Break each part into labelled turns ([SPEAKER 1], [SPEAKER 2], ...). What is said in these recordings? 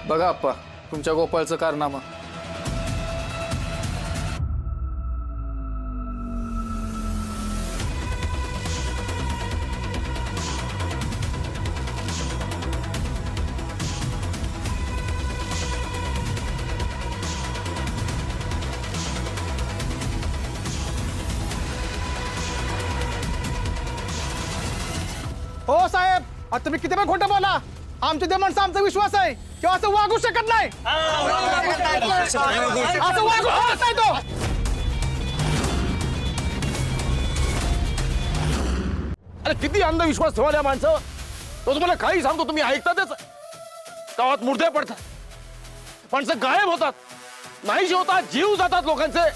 [SPEAKER 1] बघा आप्पा तुमच्या गोपाळचं कारनामा.
[SPEAKER 2] हो साहेब, आता तुम्ही किती पण खोटं बोला, आमच्या त्या माणसं आमचा विश्वास आहे किंवा असं वागू शकत नाही. असं वागू शकत नाही तो.
[SPEAKER 3] अरे किती अंधविश्वास ठेवाल्या माणसं. तो तुम्हाला काही सांगतो, तुम्ही ऐकतातच. गावात मुर्दे पडतात, माणसं गायब होतात, नाहीशी होतात, जीव जातात लोकांचे.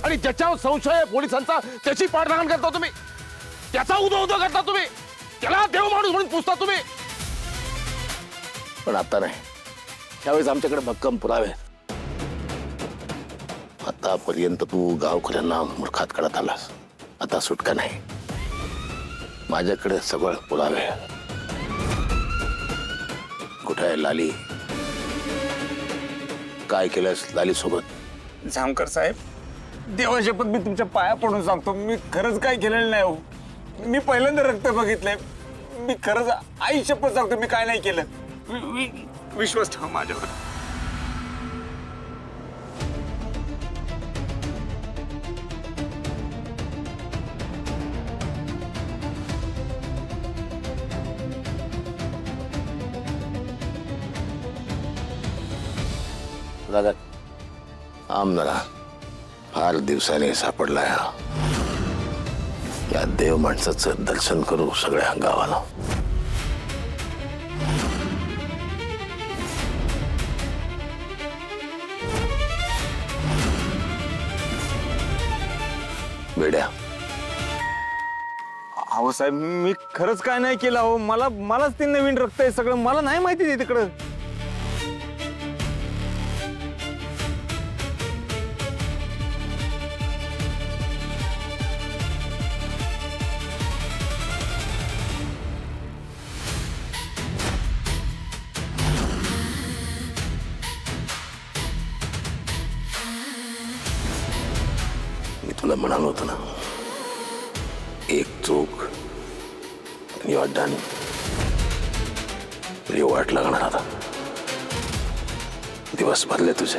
[SPEAKER 3] आणि ज्याच्यावर संशय आहे पोलिसांचा त्याची पाठराखण करता तुम्ही, त्याचा उदो करता तुम्ही, त्याला देव माणूस म्हणून पुसता तुम्ही. पण आता नाही, त्यावेळेस आमच्याकडे भक्कम पुरावे. आतापर्यंत तू गावकऱ्यांना मूर्खात काढत आलास, आता सुटका नाही. माझ्याकडे सगळं पुरावे. कुठे आहे लाली? काय केलंस लाली सोबत?
[SPEAKER 4] जामकर साहेब, देवा शपथ मी तुमच्या पाया पडून सांगतो, मी खरंच काय केलेलं नाही हो. मी पहिल्यांदा रक्त बघितलंय. मी खरंच आई शपथ सांगतो, मी काय नाही केलं. विश्वास ठेवा माझ्यावर.
[SPEAKER 3] आमदारा फार दिवसाने सापडलाय हा. या देव माणसाचं दर्शन करू सगळ्या गावाला. वेड्या,
[SPEAKER 4] अहो साहेब, मी खरंच काय नाही केलं हो. मलाच ते नवीन रक्त आहे सगळं, मला नाही माहिती ते तिकडं.
[SPEAKER 3] मी तुला म्हणालो होतो ना, एक चूक आणि वाट वाट लागणार. आता दिवस भरले तुझे.